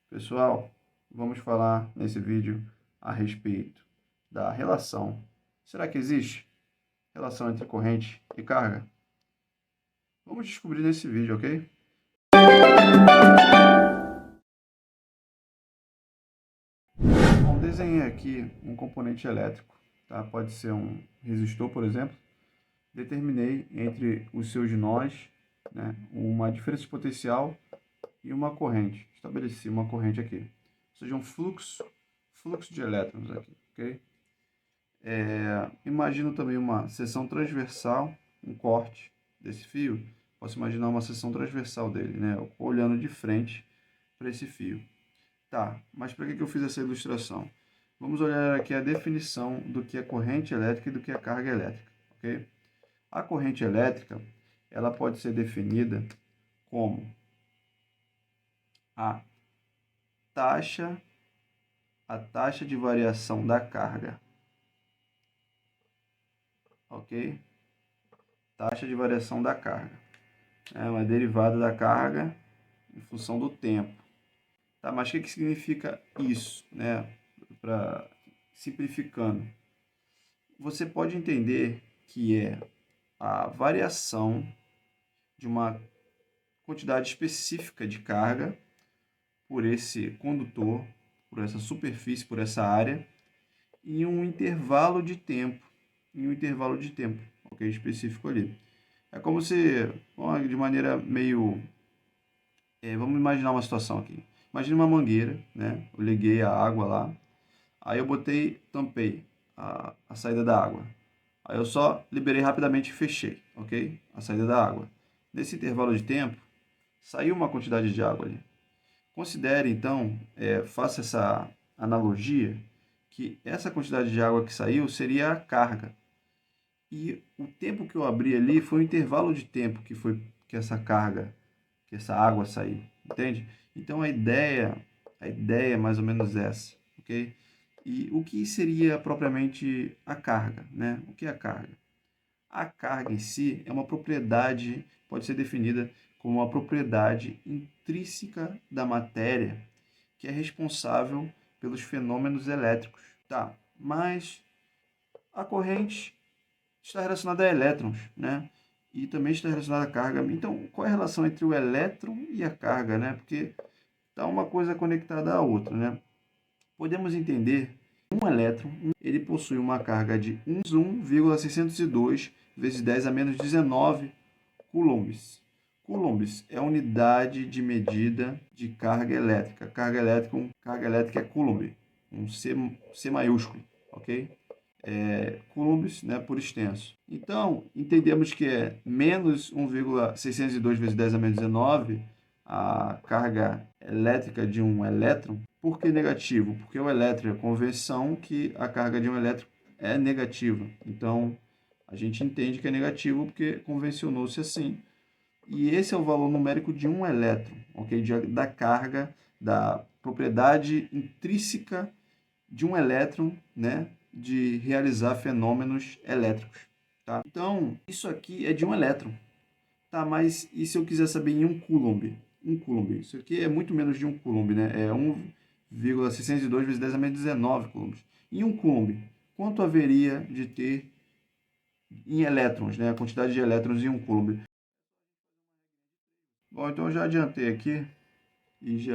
Pessoal, vamos falar nesse vídeo a respeito da relação. Será que existe relação entre corrente e carga? Vamos descobrir nesse vídeo, ok? Bom, desenhei aqui um componente elétrico, tá? Pode ser um resistor, por exemplo. Determinei entre os seus nós, né, uma diferença de potencial e uma corrente. Estabeleci uma corrente aqui, ou seja, um fluxo de elétrons aqui, ok? Imagino também uma seção transversal, um corte desse fio. Posso imaginar uma seção transversal dele, né? Olhando de frente para esse fio. Tá, mas para que eu fiz essa ilustração? Vamos olhar aqui a definição do que é corrente elétrica e do que é carga elétrica, ok? A corrente elétrica, ela pode ser definida como a taxa, a taxa de variação da carga, ok? Taxa de variação da carga. É uma derivada da carga em função do tempo. Tá, mas o que significa isso, né? Simplificando, você pode entender que é a variação de uma quantidade específica de carga por esse condutor, por essa superfície, por essa área, em um intervalo de tempo, ok? Específico ali. É como se, de maneira meio... vamos imaginar uma situação aqui. Imagina uma mangueira, né? Eu liguei a água lá, aí eu tampei a saída da água. Aí eu só liberei rapidamente e fechei, ok? A saída da água. Nesse intervalo de tempo, saiu uma quantidade de água ali. Considere, então, faça essa analogia, que essa quantidade de água que saiu seria a carga. E o tempo que eu abri ali foi o intervalo de tempo que essa carga, que essa água saiu, entende? Então a ideia é mais ou menos essa, ok? E o que seria propriamente a carga, né? O que é a carga? A carga em si é uma propriedade, pode ser definida como uma propriedade intrínseca da matéria que é responsável pelos fenômenos elétricos. Tá, mas a corrente está relacionada a elétrons, né? E também está relacionada à carga. Então, qual é a relação entre o elétron e a carga, né? Porque está uma coisa conectada à outra, né? Podemos entender que um elétron ele possui uma carga de 1,602 vezes 10 a menos 19 coulombs. Coulombs é a unidade de medida de carga elétrica. Carga elétrica é coulomb, um C maiúsculo, ok? Coulombs, né, por extenso. Então, entendemos que é menos 1,602 vezes 10 a menos 19 a carga elétrica de um elétron. Por que negativo? Porque o elétron é convenção que a carga de um elétron é negativa. Então, a gente entende que é negativo porque convencionou-se assim. E esse é o valor numérico de um elétron, ok? Da carga, da propriedade intrínseca de um elétron, né? De realizar fenômenos elétricos, tá? Então, isso aqui é de um elétron, tá? Mas e se eu quiser saber em um coulomb? Um coulomb. Isso aqui é muito menos de um coulomb, né? É 1,602 vezes 10 a menos 19 coulombs. Em um coulomb, quanto haveria de ter em elétrons, né? A quantidade de elétrons em um coulomb. Bom, então eu já adiantei aqui e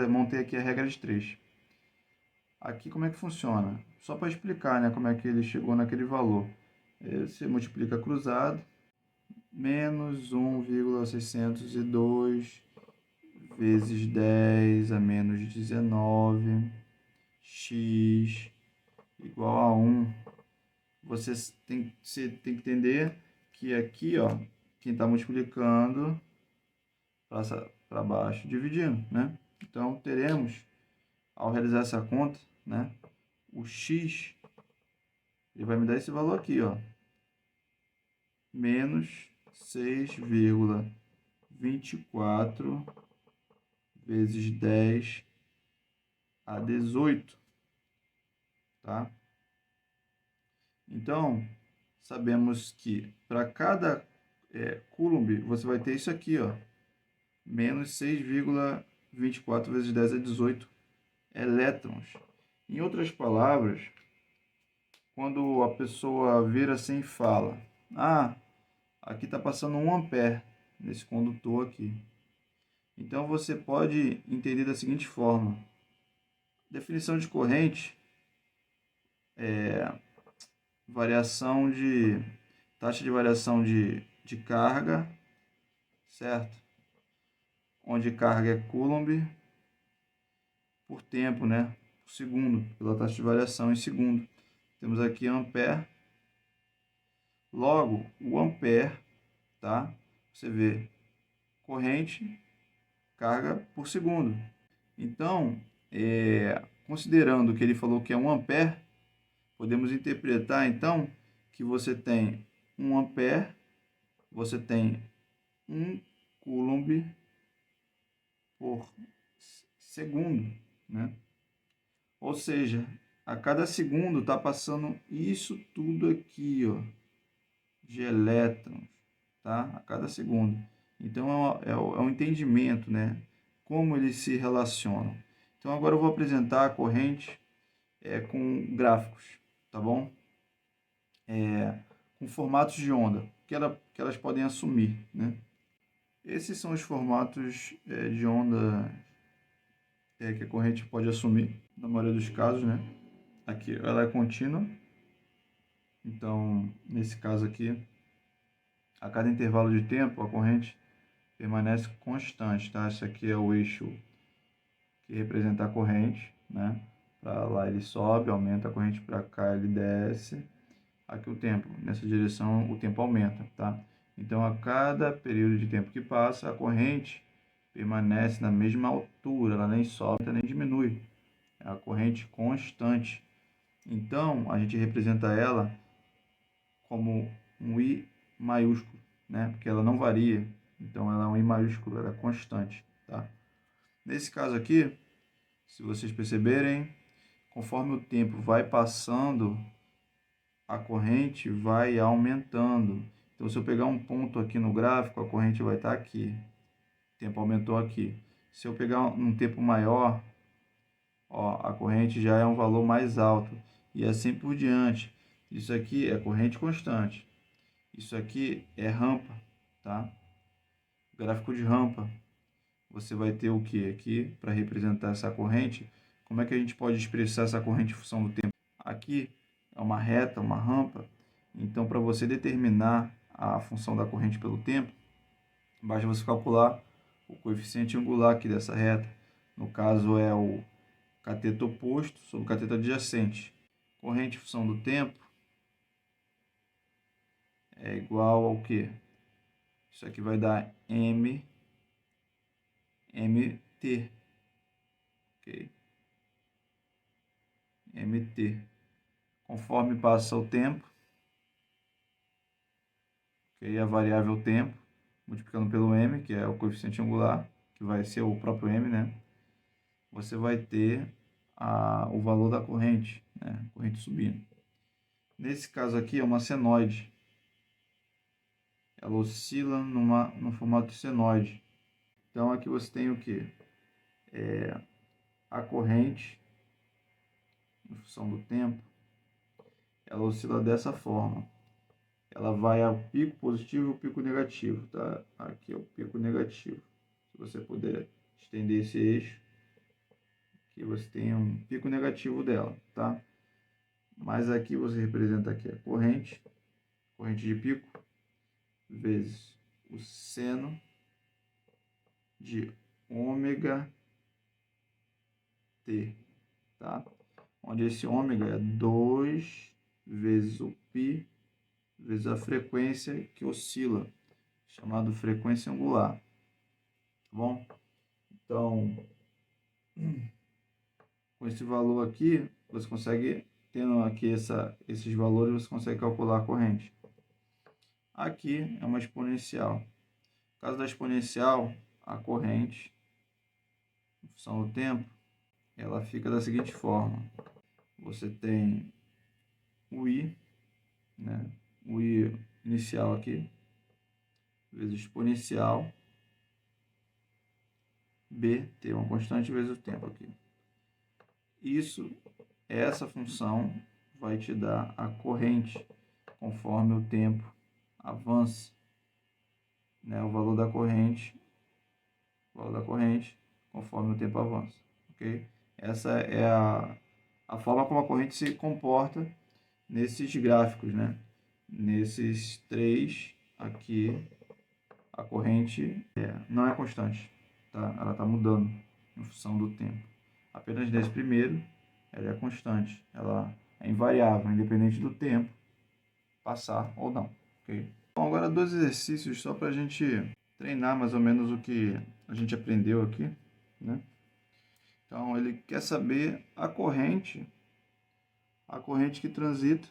montei aqui a regra de 3. Aqui como é que funciona? Só para explicar, né, como é que ele chegou naquele valor. Você multiplica cruzado, menos 1,602 vezes 10 a menos 19, x igual a 1. Você tem que entender que aqui, ó, quem está multiplicando passa para baixo, dividindo, né? Então, teremos, ao realizar essa conta, né, o x, ele vai me dar esse valor aqui, ó, menos 6,24 vezes 10 a 18, tá? Então, sabemos que para cada coulomb, você vai ter isso aqui, ó, menos 6, 24 vezes 10 é 18 elétrons. Em outras palavras, quando a pessoa vira assim e fala: ah, aqui está passando 1 ampere nesse condutor aqui. Então você pode entender da seguinte forma: definição de corrente é variação de taxa de variação de carga, certo? Onde carga é Coulomb por tempo, né? Por segundo, pela taxa de variação em segundo. Temos aqui ampere. Logo, o ampere, tá? Você vê corrente, carga por segundo. Então, considerando que ele falou que é 1 ampere, podemos interpretar então que você tem 1 ampere, você tem 1 coulomb por segundo, né? Ou seja, a cada segundo está passando isso tudo aqui, ó, de elétrons, tá? A cada segundo. Então é um entendimento, né? Como eles se relacionam. Então agora eu vou apresentar a corrente com gráficos, tá bom? Com formatos de onda que elas podem assumir, né? Esses são os formatos de onda que a corrente pode assumir, na maioria dos casos, né? Aqui ela é contínua, então nesse caso aqui, a cada intervalo de tempo a corrente permanece constante, tá? Esse aqui é o eixo que representa a corrente, né? Para lá ele sobe, aumenta, a corrente para cá ele desce. Aqui o tempo, nessa direção o tempo aumenta, tá? Então a cada período de tempo que passa, a corrente permanece na mesma altura, ela nem sobe nem diminui. É a corrente constante. Então a gente representa ela como um I maiúsculo, né? Porque ela não varia. Então ela é um I maiúsculo, ela é constante, tá? Nesse caso aqui, se vocês perceberem, conforme o tempo vai passando, a corrente vai aumentando. Então, se eu pegar um ponto aqui no gráfico, a corrente vai estar aqui. O tempo aumentou aqui. Se eu pegar um tempo maior, ó, a corrente já é um valor mais alto. E assim por diante. Isso aqui é corrente constante. Isso aqui é rampa, tá? Gráfico de rampa. Você vai ter o que aqui para representar essa corrente? Como é que a gente pode expressar essa corrente em função do tempo? Aqui é uma reta, uma rampa. Então, para você determinar a função da corrente pelo tempo, basta você calcular o coeficiente angular aqui dessa reta. No caso, é o cateto oposto sobre o cateto adjacente. Corrente em função do tempo é igual ao quê? Isso aqui vai dar mt. Ok? mt. Conforme passa o tempo, okay? A variável tempo, multiplicando pelo m, que é o coeficiente angular, que vai ser o próprio m, né? Você vai ter o valor da corrente, né? Corrente subindo. Nesse caso aqui é uma senoide. Ela oscila no formato senoide. Então aqui você tem o que? A corrente, em função do tempo, ela oscila dessa forma. Ela vai ao pico positivo e ao pico negativo, tá? Aqui é o pico negativo. Se você puder estender esse eixo, aqui você tem um pico negativo dela, tá? Mas aqui você representa aqui a corrente de pico, vezes o seno de ômega t, tá? Onde esse ômega é 2 vezes o π vezes a frequência que oscila, chamado frequência angular, tá bom? Então, com esse valor aqui, você consegue, tendo aqui esses valores, você consegue calcular a corrente. Aqui é uma exponencial. No caso da exponencial, a corrente, em função do tempo, ela fica da seguinte forma. Você tem o I, né? O I inicial aqui, vezes exponencial BT, uma constante vezes o tempo aqui. Essa função vai te dar a corrente conforme o tempo avança, né? O valor da corrente conforme o tempo avança, ok? Essa é a forma como a corrente se comporta nesses gráficos, né? Nesses três aqui, a corrente não é constante, tá? Ela está mudando em função do tempo. Apenas nesse primeiro, ela é constante, ela é invariável, independente do tempo passar ou não, ok? Bom, agora dois exercícios só para a gente treinar mais ou menos o que a gente aprendeu aqui, né? Então, ele quer saber a corrente que transita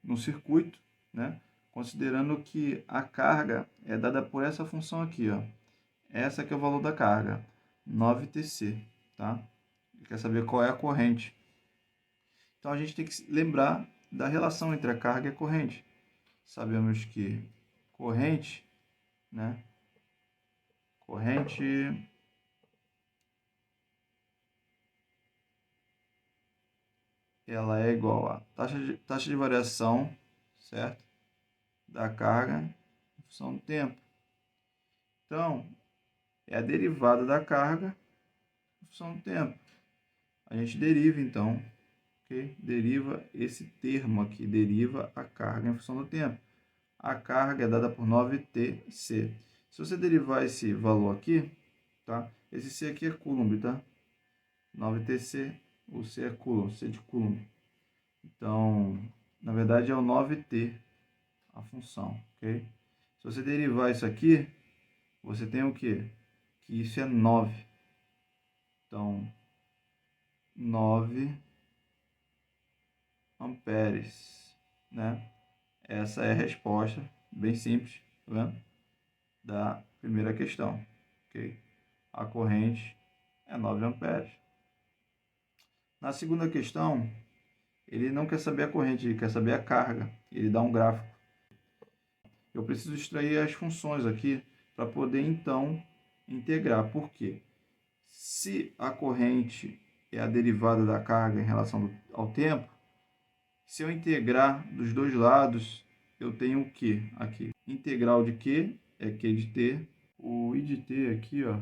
no circuito, né? Considerando que a carga é dada por essa função aqui, ó. Essa que é o valor da carga, 9Tc, tá? Ele quer saber qual é a corrente. Então, a gente tem que lembrar da relação entre a carga e a corrente. Sabemos que corrente, né? Corrente ela é igual a taxa de variação, certo? Da carga em função do tempo. Então, é a derivada da carga em função do tempo. A gente deriva, então, ok? Deriva esse termo aqui, deriva a carga em função do tempo. A carga é dada por 9Tc. Se você derivar esse valor aqui, tá? Esse C aqui é Coulomb, tá? 9Tc, o C é Coulomb, C de Coulomb. Então, na verdade é o 9T a função, ok? Se você derivar isso aqui, você tem o quê? Que isso é 9. Então, 9 amperes, né? Essa é a resposta, bem simples, tá vendo? Da primeira questão, ok? A corrente é 9 amperes. Na segunda questão, ele não quer saber a corrente, ele quer saber a carga. Ele dá um gráfico. Eu preciso extrair as funções aqui para poder, então, integrar. Por quê? Se a corrente é a derivada da carga em relação ao tempo, se eu integrar dos dois lados, eu tenho o que aqui? Integral de Q é Q de T. O I de T aqui, ó,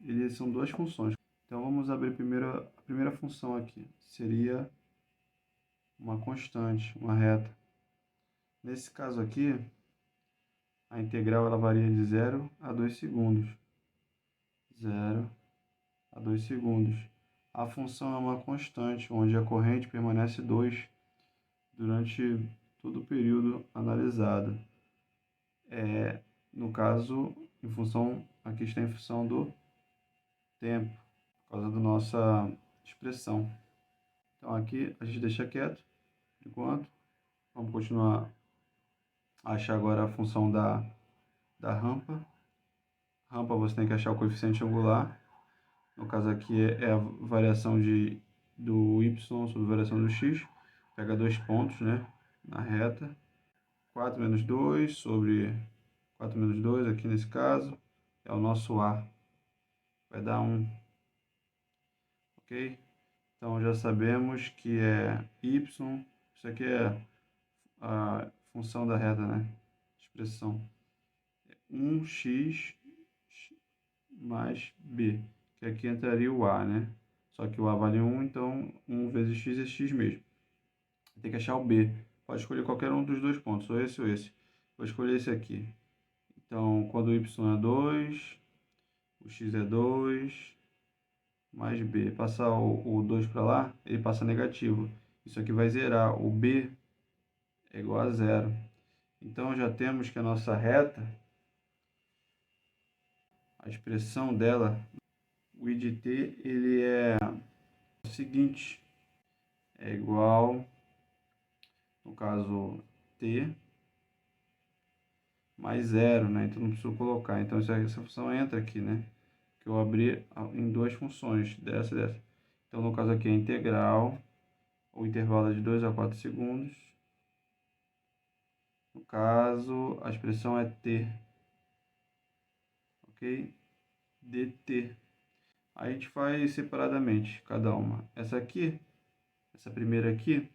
eles são duas funções. Então, vamos abrir a primeira função aqui. Seria uma constante, uma reta. Nesse caso aqui, a integral ela varia de 0 a 2 segundos. 0 a 2 segundos. A função é uma constante, onde a corrente permanece 2 durante todo o período analisado. No caso, aqui está em função do tempo, por causa da nossa expressão. Então aqui a gente deixa quieto, por enquanto. Vamos continuar a achar agora a função da rampa. Rampa você tem que achar o coeficiente angular. No caso aqui é a variação do y sobre a variação do x. Pega dois pontos, né, na reta. 4 menos 2 sobre 4 menos 2, aqui nesse caso, é o nosso A. Vai dar 1. Ok? Então já sabemos que é y. Isso aqui é a função da reta, né? Expressão. 1x mais b. Que aqui entraria o A, né? Só que o A vale 1, então 1 vezes x é x mesmo. Tem que achar o B. Pode escolher qualquer um dos dois pontos, ou esse ou esse. Vou escolher esse aqui. Então, quando o y é 2, o x é 2, mais b. Passar o 2 para lá, ele passa negativo. Isso aqui vai zerar. O b é igual a 0. Então, já temos que a nossa reta, a expressão dela, o I de t, ele é o seguinte. É igual, no caso, t mais 0, né? Então, não preciso colocar. Então, essa função entra aqui, né? Que eu abri em duas funções, dessa e dessa. Então, no caso aqui é integral, o intervalo é de 2 a 4 segundos. No caso, a expressão é t, ok? dt. Aí a gente faz separadamente cada uma. Essa aqui, essa primeira aqui,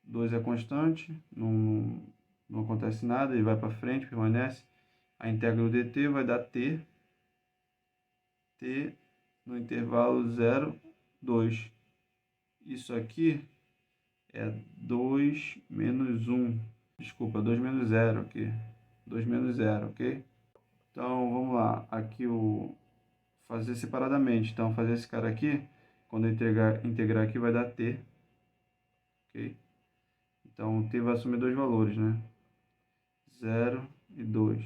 2 é constante, não acontece nada, ele vai para frente, permanece. A integral dt vai dar t no intervalo 0, 2. Isso aqui é 2 menos 1. Desculpa, 2 menos 0 aqui. 2 menos 0, ok? Então, vamos lá. Aqui o fazer separadamente. Então, fazer esse cara aqui, quando eu integrar aqui, vai dar t, ok? Então, t vai assumir dois valores, né? 0 e 2.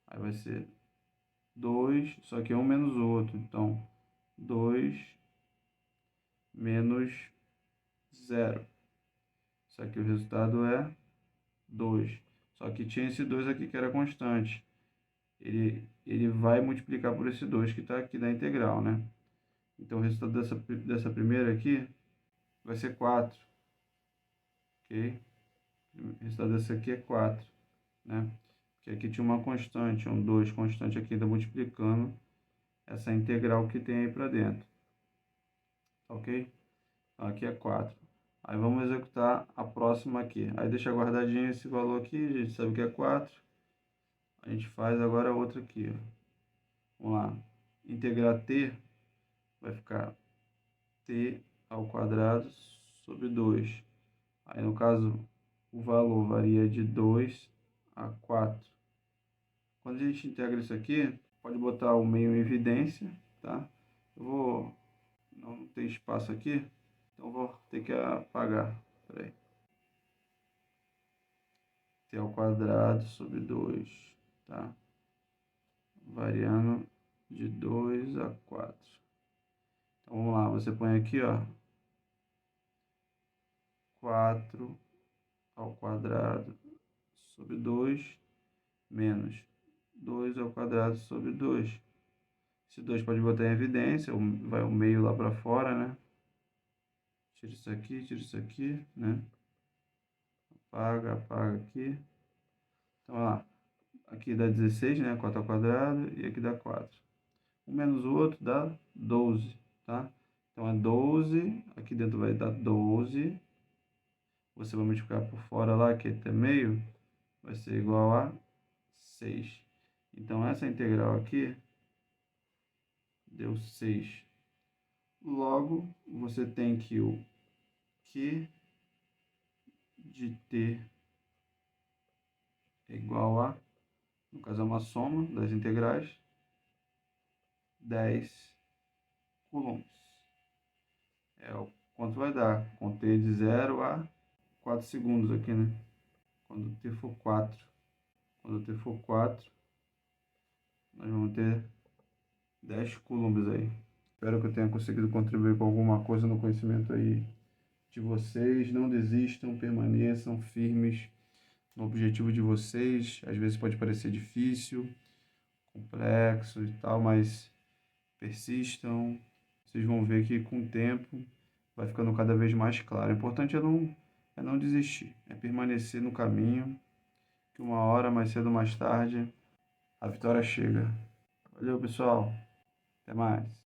Aí vai ser 2, só que um menos o outro. Então, 2 menos 0. Isso aqui o resultado é 2. Só que tinha esse 2 aqui que era constante. Ele vai multiplicar por esse 2 que está aqui da integral, né? Então, o resultado dessa primeira aqui vai ser 4, ok? O resultado dessa aqui é 4, né? Porque aqui tinha uma constante, um 2 constante aqui, ainda multiplicando essa integral que tem aí para dentro, ok? Então, aqui é 4. Aí vamos executar a próxima aqui. Aí deixa guardadinho esse valor aqui, a gente sabe que é 4. A gente faz agora a outra aqui, ó. Vamos lá. Integrar t vai ficar t ao quadrado sobre 2. Aí no caso o valor varia de 2 a 4. Quando a gente integra isso aqui, pode botar o meio em evidência, tá? Eu vou... não tem espaço aqui, então vou ter que apagar. Espera aí. T ao quadrado sobre 2, tá? Variando de 2 a 4. Então vamos lá, você põe aqui, ó, 4 ao quadrado sobre 2 menos 2 ao quadrado sobre 2. Esse 2 pode botar em evidência, vai o meio lá para fora, né? Tira isso aqui, né? Apaga, apaga aqui. Então, ó, aqui dá 16, né? 4 ao quadrado e aqui dá 4. Um menos o outro dá 12, tá? Então, é 12, aqui dentro vai dar 12. Você vai multiplicar por fora lá, que é meio, vai ser igual a 6. Então, essa integral aqui deu 6. Logo, você tem que o Q de t é igual a, no caso é uma soma das integrais, 10 coulombs. É o quanto vai dar, com t de 0 a 4 segundos aqui, né? Quando t for 4. Quando t for 4, nós vamos ter 10 coulombs aí. Espero que eu tenha conseguido contribuir com alguma coisa no conhecimento aí de vocês. Não desistam, permaneçam firmes no objetivo de vocês. Às vezes pode parecer difícil, complexo e tal, mas persistam. Vocês vão ver que com o tempo vai ficando cada vez mais claro. O importante é não desistir, é permanecer no caminho, que uma hora, mais cedo ou mais tarde, a vitória chega. Valeu, pessoal. Até mais.